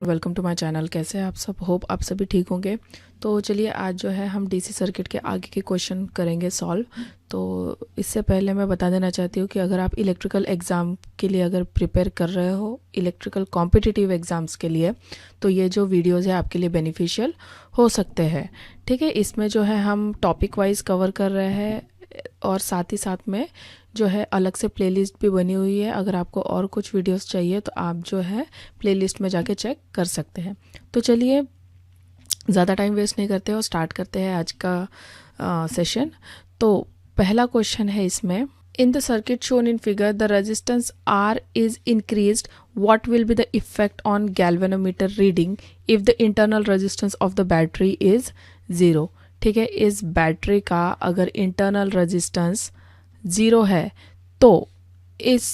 Welcome to my channel. कैसे हैं आप सब? होप आप सभी ठीक होंगे। तो चलिए आज जो है हम डीसी सर्किट के आगे के क्वेश्चन करेंगे सॉल्व। तो इससे पहले मैं बता देना चाहती हूँ कि अगर आप इलेक्ट्रिकल एग्ज़ाम के लिए अगर प्रिपेयर कर रहे हो, इलेक्ट्रिकल कॉम्पिटिटिव एग्ज़ाम्स के लिए, तो ये जो वीडियोज़ है आपके लिए बेनिफिशियल हो सकते हैं। ठीक है, इसमें जो है हम टॉपिक वाइज कवर कर रहे हैं और साथ ही साथ में जो है अलग से प्लेलिस्ट भी बनी हुई है। अगर आपको और कुछ वीडियोस चाहिए तो आप जो है प्लेलिस्ट में जाके चेक कर सकते हैं। तो चलिए ज़्यादा टाइम वेस्ट नहीं करते और स्टार्ट करते हैं आज का सेशन। तो पहला क्वेश्चन है इसमें, in the circuit shown in figure the resistance R is increased, what will be the effect on galvanometer reading if the internal resistance of the battery is 0। ठीक है, इस बैटरी का अगर इंटरनल रेजिस्टेंस 0 है तो इस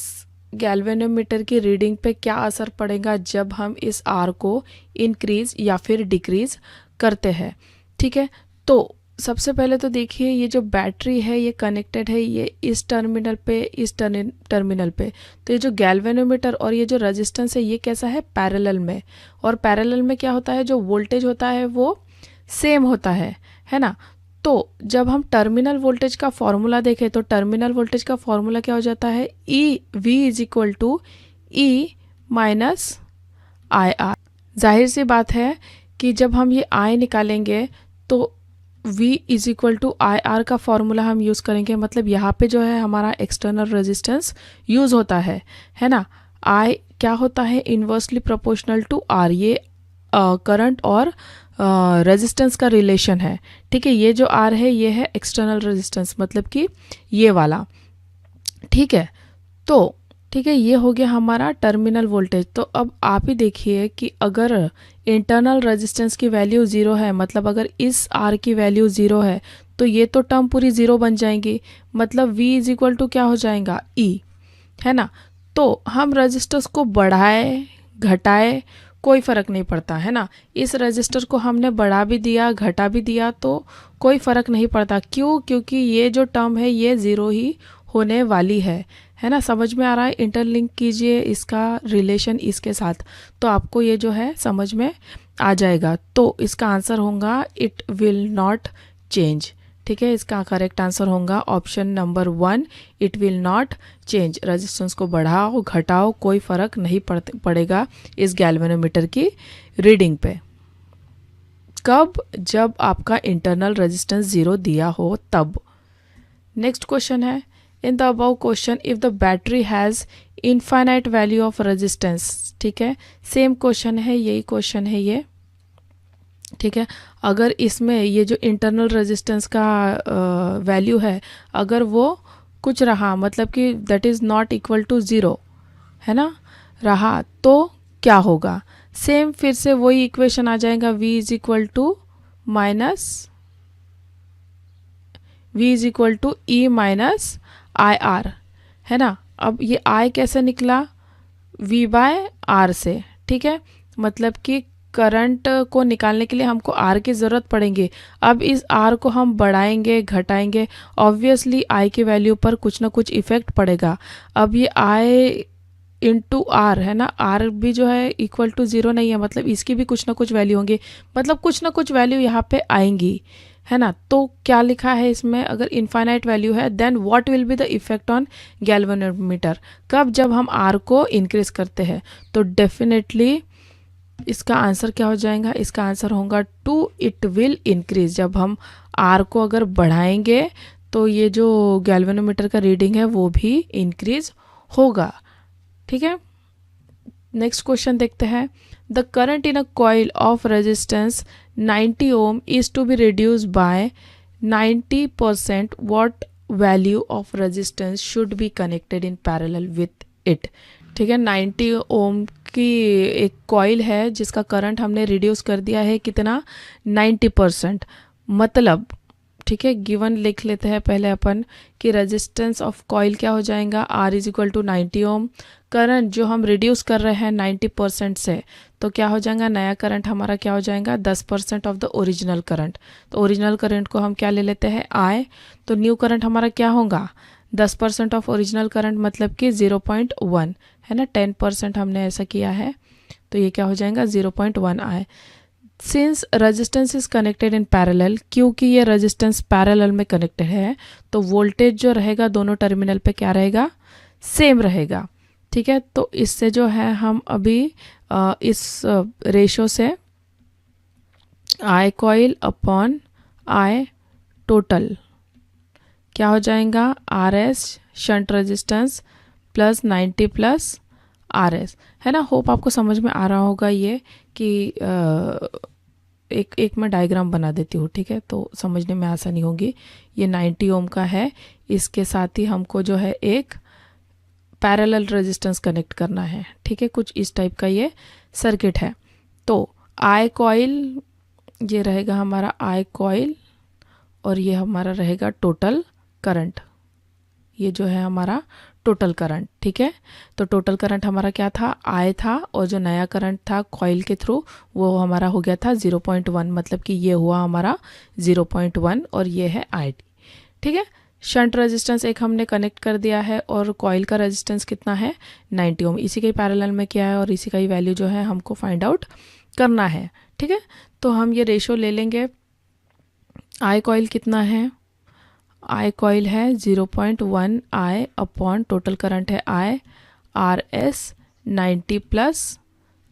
गैल्वेनोमीटर की reading पे क्या असर पड़ेगा जब हम इस आर को इंक्रीज या फिर डिक्रीज करते हैं। ठीक है, तो सबसे पहले तो देखिए ये जो बैटरी है ये कनेक्टेड है ये इस टर्मिनल पे, इस टर्मिनल पे। तो ये जो गैल्वेनोमीटर और ये जो रेजिस्टेंस है ये कैसा है, पैरेलल में। और पैरेलल में क्या होता है, जो वोल्टेज होता है वो सेम होता है ना। तो जब हम टर्मिनल वोल्टेज का फॉर्मूला देखें तो टर्मिनल वोल्टेज का फॉर्मूला क्या हो जाता है, E V is equal to E minus I R. जाहिर सी बात है कि जब हम ये आई निकालेंगे तो V is equal to I R का फॉर्मूला हम यूज़ करेंगे। मतलब यहाँ पे जो है हमारा एक्सटर्नल रेजिस्टेंस यूज़ होता है ना। I क्या होता है, इन्वर्सली प्रोपोर्शनल टू R। ये करंट और रेजिस्टेंस का रिलेशन है। ठीक है, ये जो R है ये है एक्सटर्नल रेजिस्टेंस, मतलब कि ये वाला। ठीक है, तो ठीक है ये हो गया हमारा टर्मिनल वोल्टेज। तो अब आप ही देखिए कि अगर इंटरनल रेजिस्टेंस की वैल्यू 0 है, मतलब अगर इस R की वैल्यू 0 है तो ये तो टर्म पूरी 0 बन जाएंगी। मतलब V इज इक्वल टू क्या हो जाएगा, E, है ना। तो हम रेजिस्टेंस को बढ़ाए घटाए कोई फ़र्क नहीं पड़ता, है ना। इस रेजिस्टर को हमने बढ़ा भी दिया घटा भी दिया तो कोई फ़र्क नहीं पड़ता। क्यों? क्योंकि ये जो टर्म है ये 0 ही होने वाली है ना। समझ में आ रहा है? इंटरलिंक कीजिए इसका रिलेशन इसके साथ तो आपको ये जो है समझ में आ जाएगा। तो इसका आंसर होगा इट विल नॉट चेंज। ठीक है, इसका करेक्ट आंसर होगा option number 1, it will not change. Resistance को बढ़ाओ घटाओ कोई फ़र्क नहीं पड़ेगा इस गैल्वेनोमीटर की रीडिंग पे। कब? जब आपका इंटरनल रेजिस्टेंस 0 दिया हो तब। नेक्स्ट क्वेश्चन है, in the above question if the battery has infinite value of resistance. ठीक है, सेम क्वेश्चन है, यही क्वेश्चन है ये। ठीक है, अगर इसमें ये जो इंटरनल रेजिस्टेंस का वैल्यू है अगर वो कुछ रहा, मतलब कि that is not equal to 0, है ना, रहा तो क्या होगा। सेम फिर से वही इक्वेशन आ जाएगा, V is equal to minus V is equal to E minus I R, है ना। अब ये I कैसे निकला, V बाय R से। ठीक है, मतलब कि करंट को निकालने के लिए हमको R की ज़रूरत पड़ेगी। अब इस R को हम बढ़ाएंगे घटाएंगे, ऑब्वियसली I की वैल्यू पर कुछ ना कुछ इफेक्ट पड़ेगा। अब ये I इंटू R है ना, R भी जो है इक्वल टू 0 नहीं है, मतलब इसकी भी कुछ ना कुछ वैल्यू होंगी, मतलब कुछ ना कुछ वैल्यू यहाँ पे आएंगी, है ना। तो क्या लिखा है इसमें, अगर इनफाइनाइट वैल्यू है then what will be the effect on galvanometer. कब? जब हम R को इंक्रीज करते हैं। तो डेफिनेटली इसका आंसर क्या हो जाएगा, इसका आंसर होगा 2, इट विल इंक्रीज। जब हम R को अगर बढ़ाएंगे तो ये जो गैल्वेनोमीटर का रीडिंग है वो भी इंक्रीज होगा। ठीक है, नेक्स्ट क्वेश्चन देखते हैं, the current in a coil of resistance 90 ohm is to be reduce by 90%, what value of resistance should be connected in parallel with it. ठीक है, 90 ओम की एक कॉइल है जिसका करंट हमने रिड्यूस कर दिया है कितना, 90%। मतलब ठीक है, गिवन लिख लेते हैं पहले अपन कि रेजिस्टेंस ऑफ कॉइल क्या हो जाएगा, R is equal to 90 ohm. Current जो हम रिड्यूस कर रहे हैं 90% से, तो क्या हो जाएगा, नया करंट हमारा क्या हो जाएगा, 10% ऑफ द ओरिजिनल करंट। तो ओरिजिनल करंट को हम क्या ले लेते हैं, I। तो न्यू करंट हमारा क्या होगा, 10% ऑफ ओरिजिनल करंट, मतलब कि 0.1, है ना। 10% हमने ऐसा किया है तो ये क्या हो जाएगा 0.1 I। Since resistance is connected in parallel, क्योंकि ये रेजिस्टेंस पैरेलल में कनेक्टेड है तो वोल्टेज जो रहेगा दोनों टर्मिनल पे क्या रहेगा, सेम रहेगा। ठीक है, तो इससे जो है हम अभी इस रेशो से I coil upon I total क्या हो जाएगा, RS shunt resistance plus 90 plus RS, है ना। होप आपको समझ में आ रहा होगा ये कि एक मैं डायग्राम बना देती हूँ, ठीक है, तो समझने में आसानी होगी। ये 90 ओम का है, इसके साथ ही हमको जो है एक पैरेलल रेजिस्टेंस कनेक्ट करना है। ठीक है, कुछ इस टाइप का ये सर्किट है। तो I कॉइल ये रहेगा हमारा I कॉइल और ये हमारा रहेगा टोटल करंट, ये जो है हमारा टोटल करंट। ठीक है, तो टोटल करंट हमारा क्या था, I था, और जो नया करंट था कॉइल के थ्रू वो हमारा हो गया था 0.1, मतलब कि ये हुआ हमारा 0.1 और ये है ID। ठीक है, शंट रेजिस्टेंस एक हमने कनेक्ट कर दिया है और कॉइल का रेजिस्टेंस कितना है 90 ओम, इसी के पैरेलल में क्या है और इसी का ही वैल्यू जो है हमको फाइंड आउट करना है। ठीक है, तो हम ये रेशो ले लेंगे। I कॉइल कितना है, I कॉइल है 0.1 I अपॉन टोटल करंट है I, RS 90 प्लस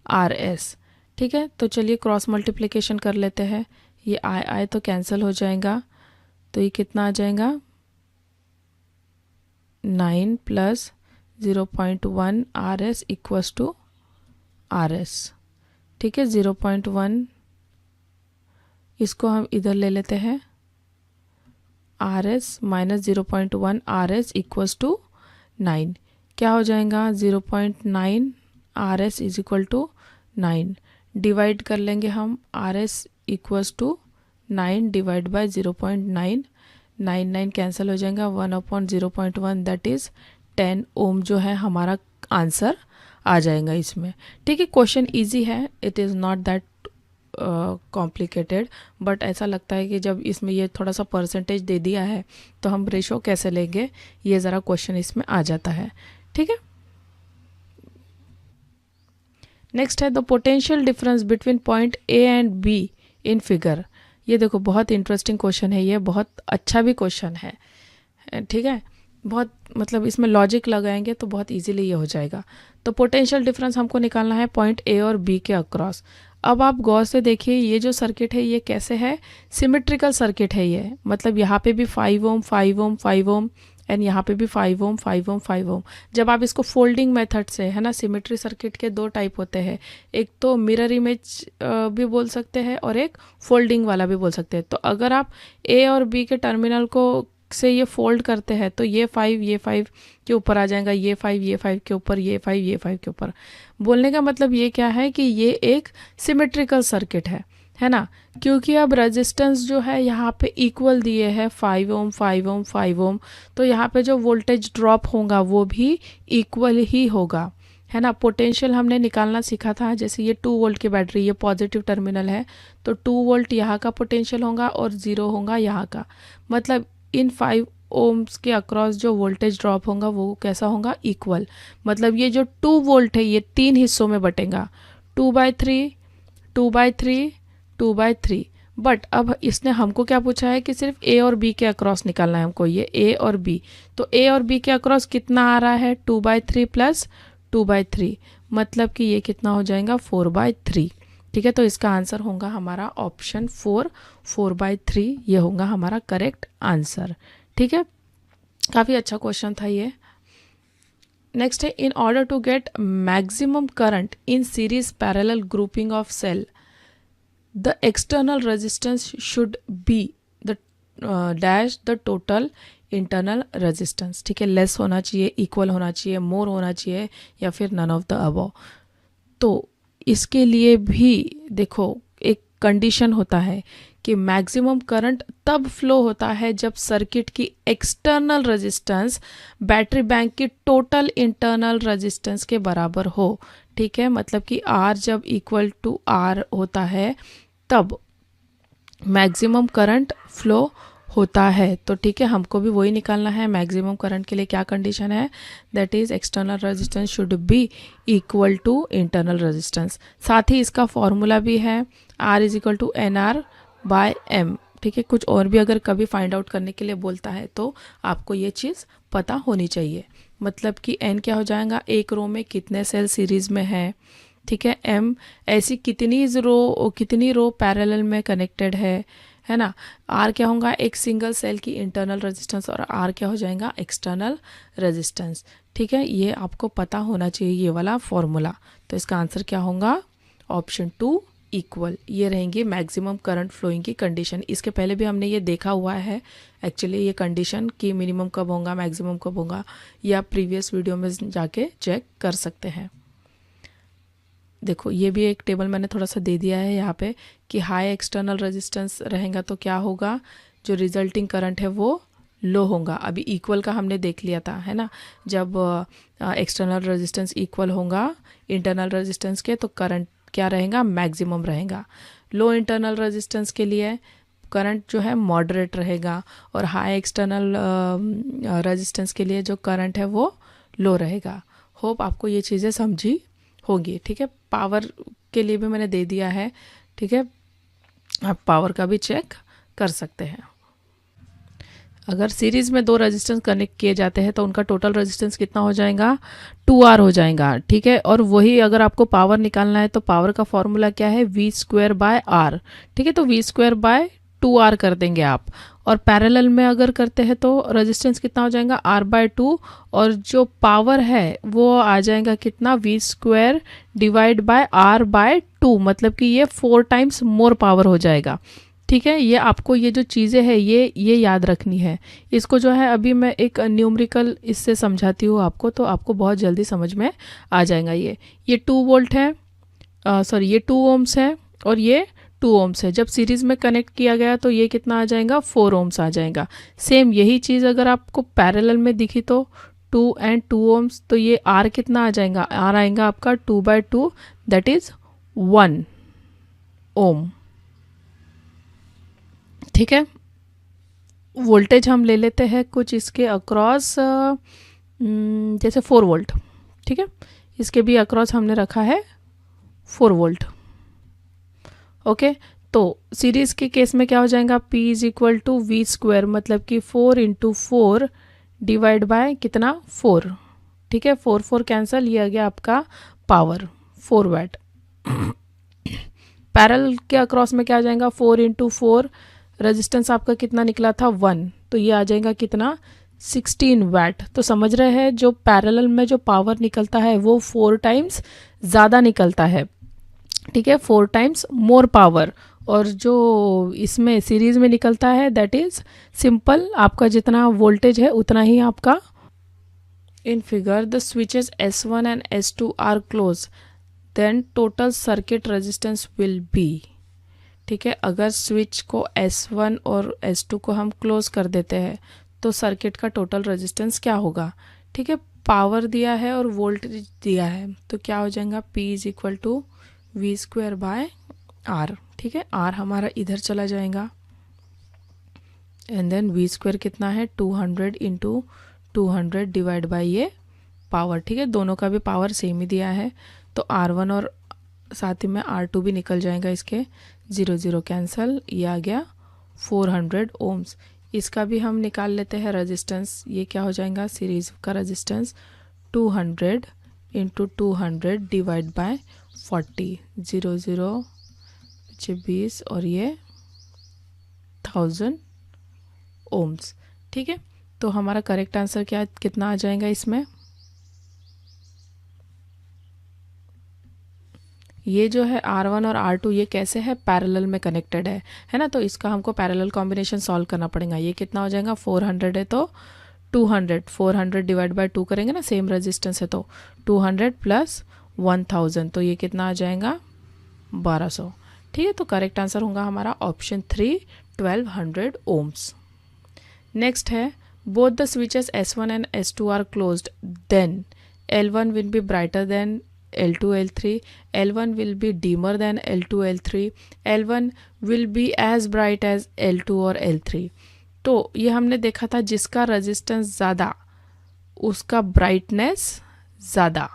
RS। ठीक है, तो चलिए क्रॉस मल्टीप्लिकेशन कर लेते हैं। ये I तो कैंसिल हो जाएगा, तो ये कितना आ जाएगा 9 plus 0.1 RS equals to RS। ठीक है, 0.1 इसको हम इधर ले लेते हैं, RS minus 0.1 RS equals to 9, क्या हो जाएगा 0.9 RS is equal to 9। Divide कर लेंगे हम, RS equals to 9 divide by 0.9, 9 cancel हो जाएगा, 1/0.1 दैट इज 10 ओम जो है हमारा आंसर आ जाएगा इसमें। ठीक है, क्वेश्चन इजी है, it is not that complicated, but ऐसा लगता है कि जब इसमें ये थोड़ा सा परसेंटेज दे दिया है तो हम रेशो कैसे लेंगे, ये ज़रा क्वेश्चन इसमें आ जाता है। ठीक है, नेक्स्ट है the potential difference between point A and B in figure. ये देखो बहुत इंटरेस्टिंग क्वेश्चन है, ये बहुत अच्छा भी क्वेश्चन है। ठीक है, बहुत मतलब इसमें लॉजिक लगाएंगे तो बहुत इजीली ये हो जाएगा। तो पोटेंशियल डिफरेंस हमको निकालना है पॉइंट A और B के अक्रॉस। अब आप गौर से देखिए ये जो सर्किट है ये कैसे है, सिमेट्रिकल सर्किट है ये, मतलब यहाँ पे भी 5 ओम 5 ओम 5 ओम एंड यहाँ पे भी 5 ओम 5 ओम 5 ओम। जब आप इसको फोल्डिंग मेथड से, है ना, सिमेट्री सर्किट के दो टाइप होते हैं, एक तो मिरर इमेज भी बोल सकते हैं और एक फोल्डिंग वाला भी बोल सकते हैं। तो अगर आप A और B के टर्मिनल को से ये फोल्ड करते हैं तो ये 5 के ऊपर आ जाएगा, ये 5 के ऊपर, ये 5 के ऊपर। बोलने का मतलब ये क्या है कि ये एक सिमेट्रिकल सर्किट है ना, क्योंकि अब रेजिस्टेंस जो है यहाँ पे इक्वल दिए हैं 5 ओम 5 ओम 5 ओम, तो यहाँ पे जो वोल्टेज ड्रॉप होगा वो भी इक्वल ही होगा, है ना। पोटेंशियल हमने निकालना सीखा था, जैसे ये 2 वोल्ट की बैटरी, ये पॉजिटिव टर्मिनल है तो 2 वोल्ट यहाँ का पोटेंशियल होगा और 0 होगा यहाँ का, मतलब इन 5 ओम्स के अक्रॉस जो वोल्टेज ड्रॉप होगा वो कैसा होगा, इक्वल। मतलब ये जो 2 वोल्ट है ये 3 हिस्सों में बटेगा, 2/3 2/3 2/3। बट अब इसने हमको क्या पूछा है कि सिर्फ A और B के अक्रॉस निकालना है हमको, ये A और B। तो A और B के अक्रॉस कितना आ रहा है 2/3 प्लस 2/3, मतलब कि ये कितना हो जाएगा 4/3। ठीक है, तो इसका आंसर होगा हमारा ऑप्शन 4/3, ये होगा हमारा करेक्ट आंसर। ठीक है, काफ़ी अच्छा क्वेश्चन था ये। नेक्स्ट है in order to get maximum current in series parallel grouping of cell the external resistance should be the dash the total internal resistance. ठीक है, लेस होना चाहिए, इक्वल होना चाहिए, मोर होना चाहिए, या फिर नन ऑफ द अबव। तो इसके लिए भी देखो एक कंडीशन होता है कि मैक्सिमम करंट तब फ्लो होता है जब सर्किट की एक्सटर्नल रेजिस्टेंस बैटरी बैंक की टोटल इंटरनल रेजिस्टेंस के बराबर हो। ठीक है, मतलब कि R जब इक्वल टू R होता है तब मैक्सिमम करंट फ्लो होता है। तो ठीक है, हमको भी वही निकालना है। मैक्सिमम करंट के लिए क्या कंडीशन है, that is external resistance should be equal to internal resistance. साथ ही इसका फॉर्मूला भी है R is equal to NR/M। ठीक है, कुछ और भी अगर कभी फाइंड आउट करने के लिए बोलता है तो आपको ये चीज़ पता होनी चाहिए। मतलब कि N क्या हो जाएगा, एक रो में कितने सेल सीरीज में है। ठीक है, M ऐसी कितनी रो पैरेलल में कनेक्टेड है ना। R क्या होगा, एक सिंगल सेल की इंटरनल रेजिस्टेंस, और R क्या हो जाएगा, एक्सटर्नल रेजिस्टेंस। ठीक है, ये आपको पता होना चाहिए, ये वाला फॉर्मूला। तो इसका आंसर क्या होगा, ऑप्शन 2 इक्वल। ये रहेंगी मैक्सिमम करंट फ्लोइंग की कंडीशन। इसके पहले भी हमने ये देखा हुआ है एक्चुअली, ये कंडीशन कि मिनिमम कब होगा मैक्सिमम कब होगा, या प्रीवियस वीडियो में जाके चेक कर सकते हैं। देखो ये भी एक टेबल मैंने थोड़ा सा दे दिया है यहाँ पे कि हाई एक्सटर्नल रेजिस्टेंस रहेगा तो क्या होगा, जो रिजल्टिंग करंट है वो लो होगा। अभी इक्वल का हमने देख लिया था, है ना। जब एक्सटर्नल रेजिस्टेंस इक्वल होगा इंटरनल रेजिस्टेंस के तो करंट क्या रहेगा, मैक्सिमम रहेगा। लो इंटरनल रेजिस्टेंस के लिए करंट जो है मॉडरेट रहेगा, और हाई एक्सटर्नल रेजिस्टेंस के लिए जो करंट है वो लो रहेगा। होप आपको ये चीज़ें समझी होगी। ठीक है, पावर के लिए भी मैंने दे दिया है। ठीक है, आप पावर का भी चेक कर सकते हैं। अगर सीरीज में 2 रेजिस्टेंस कनेक्ट किए जाते हैं तो उनका टोटल रेजिस्टेंस कितना हो जाएगा, 2R हो जाएगा। ठीक है, और वही अगर आपको पावर निकालना है तो पावर का फॉर्मूला क्या है, V²/R। ठीक है, तो V²/2R कर देंगे आप। और पैरेलल में अगर करते हैं तो रेजिस्टेंस कितना हो जाएगा, R/2, और जो पावर है वो आ जाएगा कितना, V² / R/2, मतलब कि ये 4 टाइम्स मोर पावर हो जाएगा। ठीक है, ये आपको ये जो चीज़ें हैं ये याद रखनी है। इसको जो है अभी मैं एक न्यूमेरिकल इससे समझाती हूँ आपको, तो आपको बहुत जल्दी समझ में आ जाएगा। ये 2 वोल्ट है, सॉरी ये 2 ओम्स है, और ये 2 ओम्स है। जब सीरीज में कनेक्ट किया गया तो ये कितना आ जाएगा, 4 ओम्स आ जाएगा। सेम यही चीज़ अगर आपको पैरेलल में दिखी तो 2 and 2 ओम्स, तो ये R कितना आ जाएगा, R आएगा आपका 2/2, दैट इज 1 ओम। ठीक है, वोल्टेज हम ले लेते हैं कुछ इसके अक्रॉस, जैसे 4 वोल्ट। ठीक है, इसके भी अक्रॉस हमने रखा है 4 वोल्ट। ओके, तो सीरीज के केस में क्या हो जाएगा, P is equal to V², मतलब कि 4 × 4 डिवाइड बाय कितना, 4। ठीक है, 4 कैंसिल, ये आ गया आपका पावर 4 वाट। पैरेलल के अक्रॉस में क्या आ जाएगा, 4 × 4, रेजिस्टेंस आपका कितना निकला था, 1, तो ये आ जाएगा कितना, 16 वाट। तो समझ रहे हैं, जो पैरेलल में जो पावर निकलता है वो 4 टाइम्स ज़्यादा निकलता है। ठीक है, 4 टाइम्स मोर पावर, और जो इसमें सीरीज में निकलता है दैट इज सिंपल, आपका जितना वोल्टेज है उतना ही आपका। In figure the switches S1 and S2 are close, then total circuit resistance will be. ठीक है, अगर स्विच को S1 और S2 को हम क्लोज कर देते हैं तो सर्किट का टोटल रेजिस्टेंस क्या होगा। ठीक है, पावर दिया है और वोल्टेज दिया है, तो क्या हो जाएगा, P is equal to V²/R। ठीक है, R हमारा इधर चला जाएगा, एंड देन V² कितना है, 200 × 200 डिवाइड बाय ये पावर। ठीक है, दोनों का भी पावर सेम ही दिया है, तो R1 और साथ ही में R2 भी निकल जाएगा, इसके 0 0 कैंसल, ये आ गया 400 ओम्स। इसका भी हम निकाल लेते हैं रेजिस्टेंस, ये क्या हो जाएगा, सीरीज का रेजिस्टेंस 200 × 200 डिवाइड बाय 40, 0 0 20, और ये 1000 ओम्स। ठीक है, तो हमारा करेक्ट आंसर क्या कितना आ जाएगा इसमें, ये जो है R1 और R2 ये कैसे है, पैरेलल में कनेक्टेड है ना। तो इसका हमको पैरेलल कॉम्बिनेशन सॉल्व करना पड़ेगा। ये कितना हो जाएगा, 400 है तो 200, 400 डिवाइड बाय 2 करेंगे ना, सेम रेजिस्टेंस है तो 200 प्लस 1000, तो ये कितना आ जाएगा, 1200। ठीक है, तो करेक्ट आंसर होगा हमारा ऑप्शन 3, 1200 ओम्स। नेक्स्ट है, both the switches S1 and S2 are closed, then L1 will be brighter than L2 L3, L1 will be dimmer than L2 L3, L1 will be as bright as L2 or L3. तो ये हमने देखा था जिसका resistance ज़्यादा उसका brightness ज़्यादा।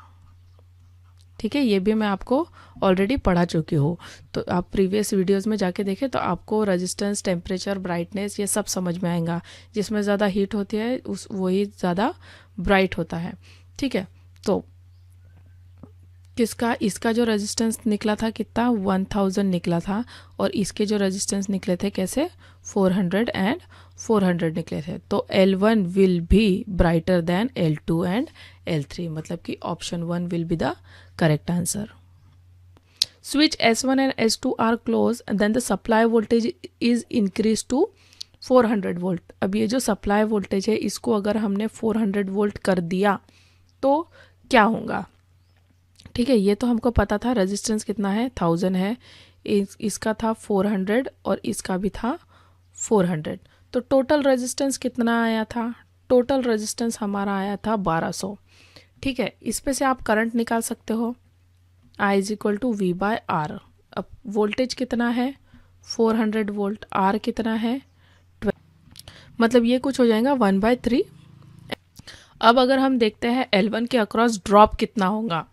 ठीक है, ये भी मैं आपको ऑलरेडी पढ़ा चुकी हूँ, तो आप प्रीवियस वीडियोस में जाके देखें तो आपको रेजिस्टेंस, टेम्परेचर, ब्राइटनेस ये सब समझ में आएगा। जिसमें ज़्यादा हीट होती है उस वही ज़्यादा ब्राइट होता है। ठीक है, तो किसका, इसका जो रेजिस्टेंस निकला था कितना 1000 निकला था, और इसके जो रेजिस्टेंस निकले थे कैसे 400 एंड 400 निकले थे। तो L1 will be brighter than L2 and L3, मतलब कि option 1 will be the correct answer. Switch S1 and S2 are close then the supply voltage is increase to 400 volt. अब ये जो सप्लाई वोल्टेज है इसको अगर हमने 400 वोल्ट कर दिया तो क्या होगा। ठीक है, ये तो हमको पता था रेजिस्टेंस कितना है 1000 है, इसका था 400 और इसका भी था 400, तो टोटल रेजिस्टेंस कितना आया था, टोटल रेजिस्टेंस हमारा आया था 1200। ठीक है, इस पे से आप करंट निकाल सकते हो, I is equal to V by R. अब वोल्टेज कितना है 400 वोल्ट, आर कितना है 12, मतलब ये कुछ हो जाएगा 1/3। अब अगर हम देखते हैं L1 के अक्रॉस ड्रॉप कितना होगा।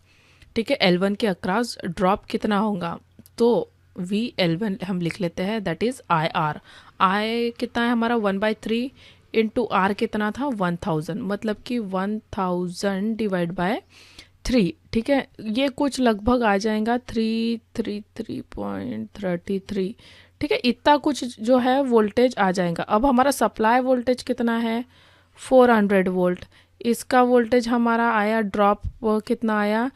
ठीक है, L1 के अक्रॉस ड्रॉप कितना होगा, तो V L1 हम लिख लेते हैं, दैट इज आई आर। आई कितना है हमारा 1/3 इंटू आर कितना था 1000, मतलब कि 1000 डिवाइड बाय 3। ठीक है, ये कुछ लगभग आ जाएगा 333.33। ठीक है, इतना कुछ जो है वोल्टेज आ जाएगा। अब हमारा सप्लाई वोल्टेज कितना है 400 वोल्ट, इसका वोल्टेज हमारा आया ड्रॉप कितना आया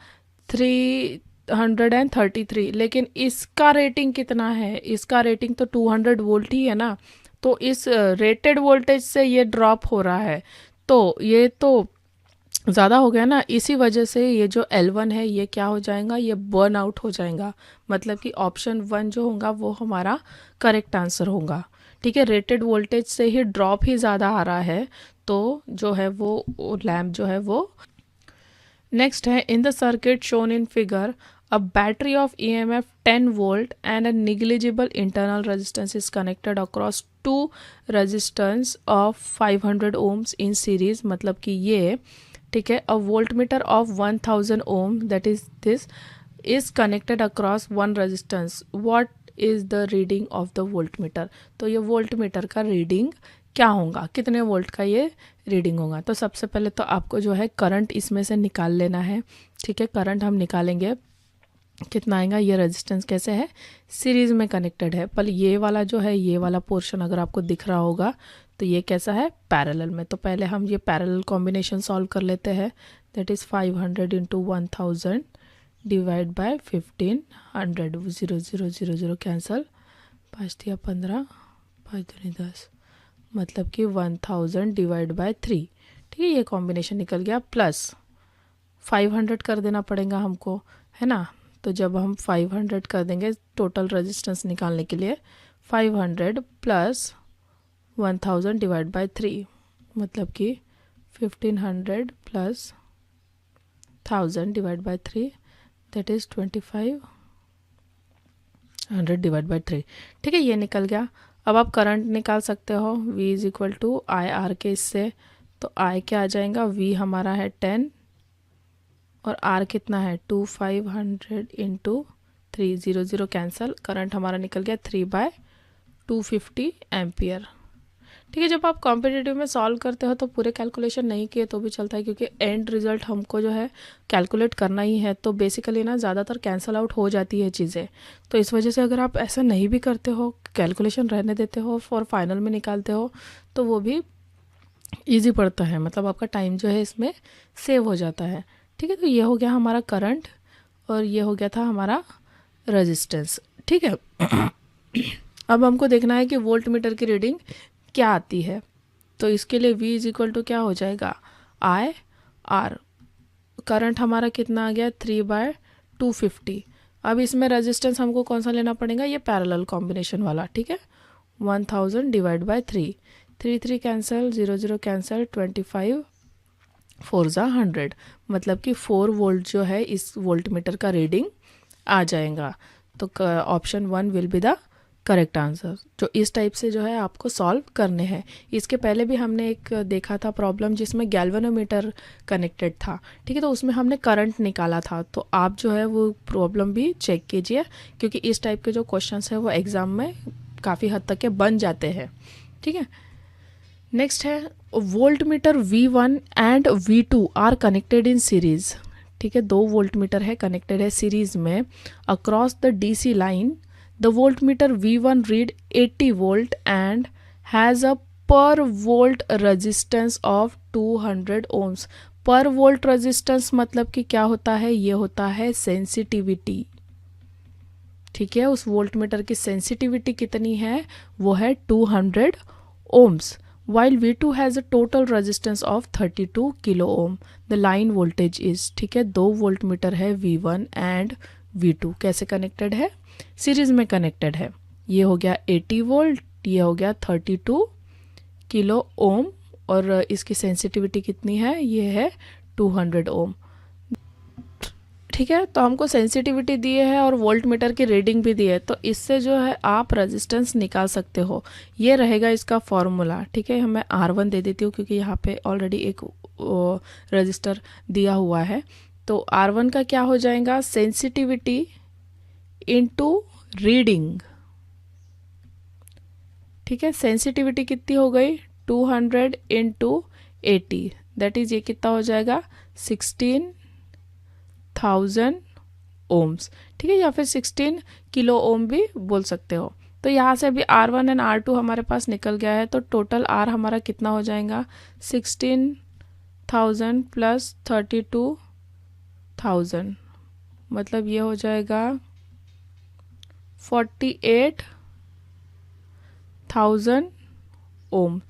333, लेकिन इसका रेटिंग कितना है, इसका रेटिंग तो 200 वोल्ट ही है ना, तो इस रेटेड वोल्टेज से ये ड्रॉप हो रहा है, तो ये तो ज़्यादा हो गया ना। इसी वजह से ये जो L1 है ये क्या हो जाएगा, ये बर्न आउट हो जाएगा, मतलब कि ऑप्शन 1 जो होगा वो हमारा करेक्ट आंसर होगा। ठीक है, रेटेड वोल्टेज से ही ड्रॉप ही ज़्यादा आ रहा है, तो जो है वो लैम्प जो है वो। नेक्स्ट है, in the circuit shown in figure a battery of EMF 10 volt and a negligible internal resistance is connected across two resistance of 500 ohms in series, मतलब कि ये ठीक है a voltmeter of 1000 ohm that is this is connected across one resistance, what is the reading of the voltmeter। तो ये voltmeter का reading क्या होगा, कितने वोल्ट का ये रीडिंग होगा। तो सबसे पहले तो आपको जो है करंट इसमें से निकाल लेना है। ठीक है, करंट हम निकालेंगे, कितना आएगा, ये रेजिस्टेंस कैसे है सीरीज में कनेक्टेड है, पर ये वाला जो है ये वाला पोर्शन अगर आपको दिख रहा होगा तो ये कैसा है पैरेलल में। तो पहले हम ये पैरेलल कॉम्बिनेशन सॉल्व कर लेते हैं, that is 500 into 1000 divide by 1500, 0 0 0 0 cancel, 5 दिया 15, 5 दूनी 10, मतलब कि 1000 डिवाइड बाय 3। ठीक है, ये कॉम्बिनेशन निकल गया, प्लस 500 कर देना पड़ेगा हमको, है ना। तो जब हम 500 कर देंगे टोटल रेजिस्टेंस निकालने के लिए, 500 प्लस 1000 डिवाइड बाय 3, मतलब कि 1500 plus 1000 divide by 3, that is 2500 divide by 3। ठीक है, ये निकल गया। अब आप करंट निकाल सकते हो, V is equal to I R के इससे, तो I क्या आ जाएगा, V हमारा है 10 और R कितना है 2500 इंटू 3, 0 0 कैंसल, करंट हमारा निकल गया 3/250 एम्पियर। ठीक है, जब आप कॉम्पिटिटिव में सॉल्व करते हो तो पूरे कैलकुलेशन नहीं किए तो भी चलता है, क्योंकि एंड रिजल्ट हमको जो है कैलकुलेट करना ही है, तो बेसिकली ना ज़्यादातर कैंसल आउट हो जाती है चीज़ें। तो इस वजह से अगर आप ऐसा नहीं भी करते हो, कैलकुलेशन रहने देते हो और फाइनल में निकालते हो, तो वो भी ईजी पड़ता है, मतलब आपका टाइम जो है इसमें सेव हो जाता है। ठीक है, तो ये हो गया हमारा करंट और ये हो गया था हमारा रेजिस्टेंस। ठीक है, अब हमको देखना है कि वोल्ट मीटर की रीडिंग क्या आती है, तो इसके लिए V इज इक्वल टू क्या हो जाएगा आई आर। करंट हमारा कितना आ गया 3/250। अब इसमें रेजिस्टेंस हमको कौन सा लेना पड़ेगा, ये पैरेलल कॉम्बिनेशन वाला। ठीक है, 1000 डिवाइड बाय 3, 3 3 कैंसल, 0 0 कैंसल, 25 4 ज़ा 100, मतलब कि 4 वोल्ट जो है इस वोल्ट मीटर का रीडिंग आ जाएगा। तो option 1 will be the correct answer. जो इस टाइप से जो है आपको सॉल्व करने हैं। इसके पहले भी हमने एक देखा था प्रॉब्लम जिसमें गैल्वेनोमीटर कनेक्टेड था, ठीक है, तो उसमें हमने करंट निकाला था। तो आप जो है वो प्रॉब्लम भी चेक कीजिए, क्योंकि इस टाइप के जो क्वेश्चंस है वो एग्ज़ाम में काफ़ी हद तक के बन जाते हैं, ठीक है। नेक्स्ट है voltmeter V1 and V2 are connected in series, ठीक है, 2 वोल्ट मीटर है कनेक्टेड है सीरीज में across the DC line. The voltmeter V1 read 80 volt and has a per volt resistance of 200 ohms। Per volt resistance मतलब कि क्या होता है, ये होता है सेंसिटिविटी, ठीक है। उस वोल्ट मीटर की सेंसिटिविटी कितनी है, वो है 200 ohms। while V2 has a total resistance of 32 kilo ohm, the line voltage is, ठीक है, 2 वोल्ट मीटर है V1 एंड V2 कैसे कनेक्टेड है, सीरीज में कनेक्टेड है। ये हो गया 80 वोल्ट, ये हो गया 32 किलो ओम, और इसकी सेंसिटिविटी कितनी है, ये है 200 ओम, ठीक है। तो हमको सेंसिटिविटी दिए है और वोल्ट मीटर की रीडिंग भी दी है, तो इससे जो है आप रेजिस्टेंस निकाल सकते हो। ये रहेगा इसका फॉर्मूला, ठीक है। मैं R1 दे देती हूँ क्योंकि यहाँ पे ऑलरेडी एक रजिस्टर दिया हुआ है। तो R1 का क्या हो जाएगा, सेंसिटिविटी इनटू रीडिंग, ठीक है। सेंसिटिविटी कितनी हो गई, 200 इंटू 80, दैट इज ये कितना हो जाएगा, 16,000 ओम्स, ठीक है, या फिर 16 किलो ओम भी बोल सकते हो। तो यहाँ से अभी R1 एंड R2 हमारे पास निकल गया है, तो टोटल R हमारा कितना हो जाएगा, 16,000 प्लस 32,000, मतलब ये हो जाएगा 48,000 ओम,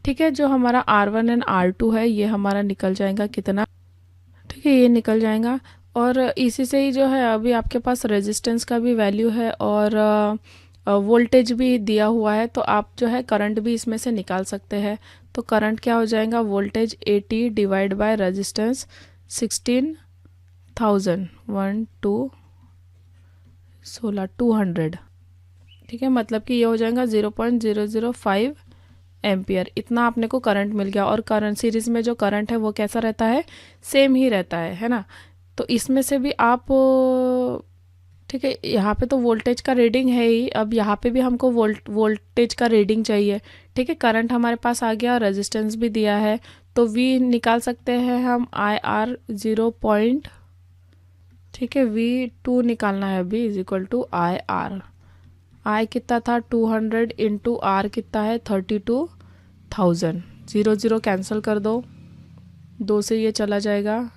ठीक है। जो हमारा R1 एंड R2 है ये हमारा निकल जाएगा कितना, ठीक है, ये निकल जाएगा। और इसी से ही जो है अभी आपके पास रेजिस्टेंस का भी वैल्यू है और वोल्टेज भी दिया हुआ है, तो आप जो है करंट भी इसमें से निकाल सकते हैं। तो करंट क्या हो जाएगा, वोल्टेज 80 डिवाइड बाय रेजिस्टेंस 16,000, 1 2 16 200, ठीक है, मतलब कि ये हो जाएगा 0.005 एम्पियर। इतना आपने को करंट मिल गया। और करंट सीरीज में जो करंट है वो कैसा रहता है, सेम ही रहता है ना। तो इसमें से भी आप, ठीक है, यहाँ पे तो वोल्टेज का रीडिंग है ही, अब यहाँ पे भी हमको वोल्टेज का रीडिंग चाहिए, ठीक है। करंट हमारे पास आ गया, रेजिस्टेंस भी दिया है, तो V निकाल सकते हैं हम IR 0 पॉइंट, ठीक है, V2 निकालना है अभी is equal to IR। I कितना था 200 इंटू R कितना है 32,000, 0 0 कैंसिल कर दो, 2 से ये चला जाएगा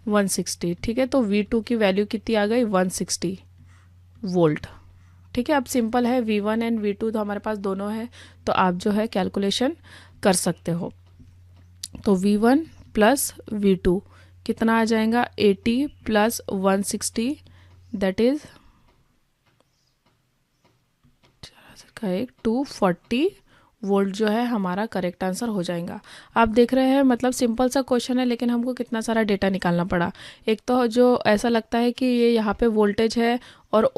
160, ठीक है। तो V2 की वैल्यू कितनी आ गई, 160 वोल्ट, ठीक है। अब सिंपल है, V1 एंड V2 तो हमारे पास दोनों है, तो आप जो है कैलकुलेशन कर सकते हो। तो V1 प्लस V2 कितना आ जाएगा, 80 प्लस 160, दैट इज 240 वोल्ट जो है हमारा करेक्ट आंसर हो जाएगा। आप देख रहे हैं, मतलब सिंपल सा क्वेश्चन है लेकिन हमको कितना सारा डेटा निकालना पड़ा। एक तो जो ऐसा लगता है कि ये यहाँ पे वोल्टेज है और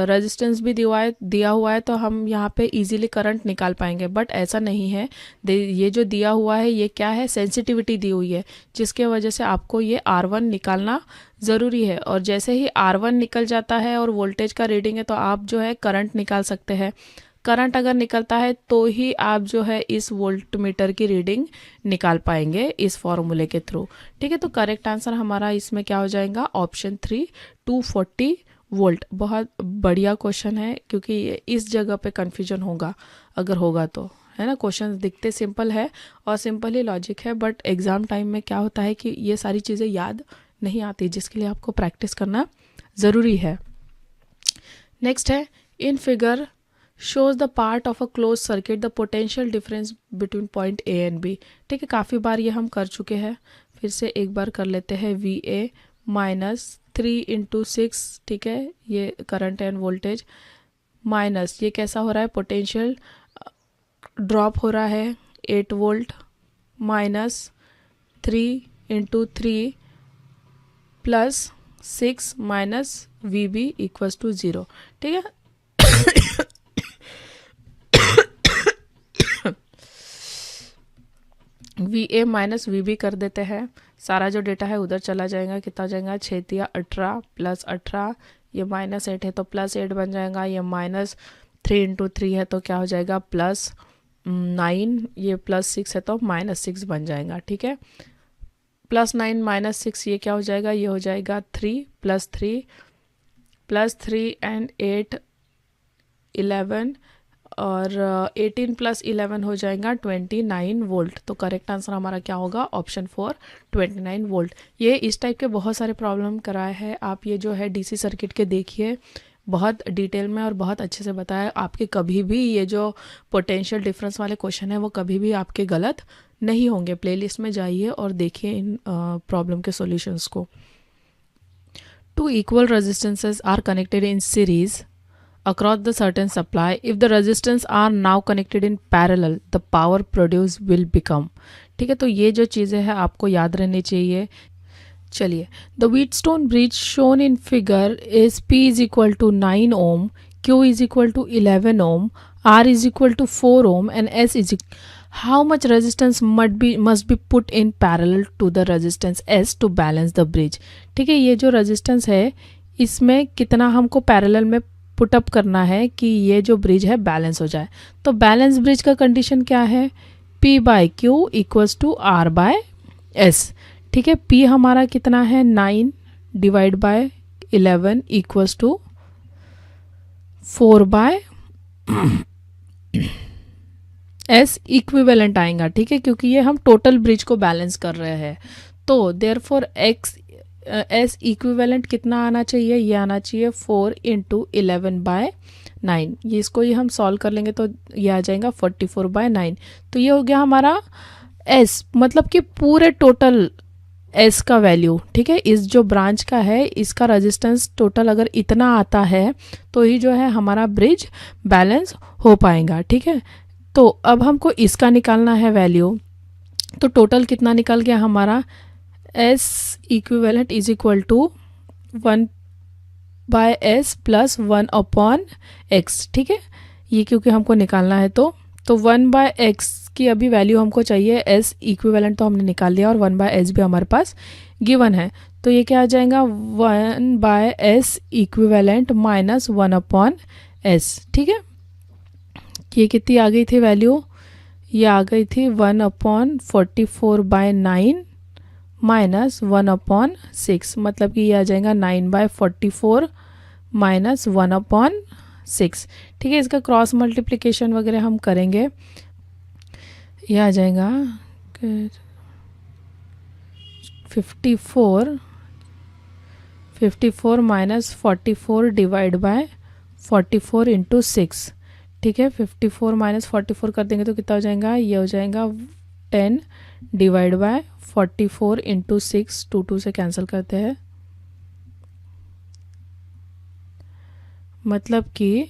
रेजिस्टेंस भी दिया हुआ है तो हम यहाँ पे इजीली करंट निकाल पाएंगे, बट ऐसा नहीं है। ये जो दिया हुआ है ये क्या है, सेंसिटिविटी दी हुई है, जिसके वजह से आपको ये R1 निकालना ज़रूरी है। और जैसे ही R1 निकल जाता है और वोल्टेज का रीडिंग है तो आप जो है करंट निकाल सकते हैं। करंट अगर निकलता है तो ही आप जो है इस वोल्ट मीटर की रीडिंग निकाल पाएंगे इस फॉर्मूले के थ्रू, ठीक है। तो करेक्ट आंसर हमारा इसमें क्या हो जाएगा, ऑप्शन 3 240 वोल्ट। बहुत बढ़िया क्वेश्चन है, क्योंकि इस जगह पे कन्फ्यूजन होगा अगर होगा तो, है ना। क्वेश्चन दिखते सिंपल है और सिंपल ही लॉजिक है, बट एग्जाम टाइम में क्या होता है कि ये सारी चीज़ें याद नहीं आती, जिसके लिए आपको प्रैक्टिस करना ज़रूरी है। नेक्स्ट है, in figure shows the part of a closed circuit the potential difference between point A and B, ठीक है। काफ़ी बार ये हम कर चुके हैं, फिर से एक बार कर लेते हैं। VA माइनस 3 इंटू 6, ठीक है, ये करंट एंड वोल्टेज, माइनस ये कैसा हो रहा है, पोटेंशियल ड्रॉप हो रहा है 8 volt, minus 3 into 3 plus 6 minus VB equals to 0, ठीक है। V A minus V B कर देते हैं, सारा जो डेटा है उधर चला जाएगा, कितना हो जाएगा 6×18 प्लस 18, ये -8 है तो +8 बन जाएगा, ये -3 × 3 है तो क्या हो जाएगा +9, ये +6 है तो -6 बन जाएगा। ठीक है, +9 -6 ये क्या हो जाएगा, ये हो जाएगा 3 + 3 एंड 8 11 और 18 + 11 हो जाएगा 29 वोल्ट। तो करेक्ट आंसर हमारा क्या होगा, ऑप्शन 4 29 वोल्ट। ये इस टाइप के बहुत सारे प्रॉब्लम कराए हैं, आप ये जो है डीसी सर्किट के देखिए, बहुत डिटेल में और बहुत अच्छे से बताया। आपके कभी भी ये जो पोटेंशियल डिफरेंस वाले क्वेश्चन है वो कभी भी आपके गलत नहीं होंगे। प्लेलिस्ट में जाइए और देखिए इन प्रॉब्लम के सॉल्यूशंस को। Two equal resistances are connected in series across the certain supply. If the resistance are now connected in parallel, the power produced will become। ठीक है, तो ये जो चीज़ें हैं आपको याद रहनी चाहिए। चलिए, the Wheatstone bridge shown in figure is P = 9 ohm, Q = 11 ohm, R = 4 ohm and S how much resistance must be put in parallel to the resistance S to balance the bridge। ठीक है, ये जो resistance है इसमें कितना हमको parallel में put up करना है कि ये जो ब्रिज है बैलेंस हो जाए। तो बैलेंस ब्रिज का कंडीशन क्या है, P/Q = R/S। ठीक है, P हमारा कितना है 9 / 11 = 4/S इक्विवेलेंट आएगा। ठीक है, क्योंकि ये हम टोटल ब्रिज को बैलेंस कर रहे हैं, तो देयरफॉर S इक्विवेलेंट कितना आना चाहिए, ये आना चाहिए 4 × 11/9। ये इसको ही हम सॉल्व कर लेंगे तो ये आ जाएगा 44/9। तो ये हो गया हमारा S, मतलब कि पूरे टोटल S का वैल्यू। ठीक है, इस जो ब्रांच का है इसका रेजिस्टेंस टोटल अगर इतना आता है तो ही जो है हमारा ब्रिज बैलेंस हो पाएगा। ठीक है, तो अब हमको इसका निकालना है वैल्यू। तो टोटल कितना निकल गया हमारा, S इक्विवेलेंट = 1/S + 1/X। ठीक है, ये क्योंकि हमको निकालना है तो 1/X की अभी वैल्यू हमको चाहिए, S इक्विवेलेंट तो हमने निकाल लिया और 1/S भी हमारे पास गिवन है। तो ये क्या आ जाएगा 1/S इक्विवेलेंट - 1/S। ठीक है, ये कितनी आ गई थी वैल्यू, ये आ गई थी 1/44/9 - 1/6, मतलब कि ये आ जाएगा 9/44 - 1/6। ठीक है, इसका क्रॉस मल्टीप्लिकेशन वगैरह हम करेंगे, ये आ जाएगा 54 - 44 / 44 × 6। ठीक है, 54 - 44 कर देंगे तो कितना हो जाएगा, ये हो जाएगा 10 / 44 × 6, 2 से कैंसिल करते हैं, मतलब कि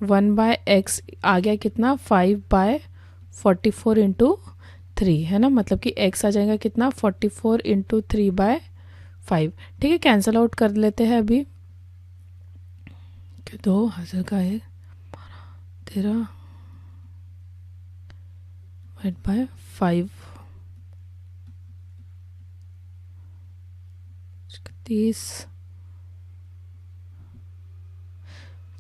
1/X आ गया कितना 5/44 × 3 है ना, मतलब कि X आ जाएगा कितना 44 × 3/5। ठीक है, कैंसिल आउट कर लेते हैं अभी, 2 हासिल का 1 13 / 5 30।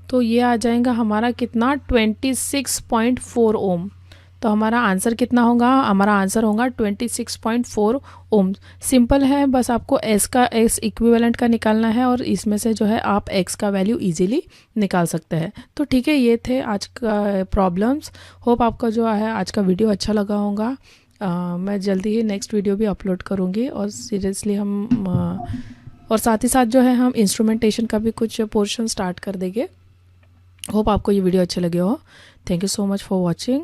तो ये आ जाएगा हमारा कितना 26.4 ओम। तो हमारा आंसर कितना होगा, हमारा आंसर होगा 26.4 ओम। सिंपल है, बस आपको S इक्विवेलेंट का निकालना है और इसमें से जो है आप X का वैल्यू इजीली निकाल सकते हैं। तो ठीक है, ये थे आज का प्रॉब्लम्स। होप आपका जो है आज का वीडियो अच्छा लगा होगा। मैं जल्दी ही नेक्स्ट वीडियो भी अपलोड करूँगी और सीरियसली हम और साथ ही साथ जो है हम इंस्ट्रूमेंटेशन का भी कुछ पोर्शन स्टार्ट कर देंगे। होप आपको ये वीडियो अच्छे लगे हो। Thank you so much for watching.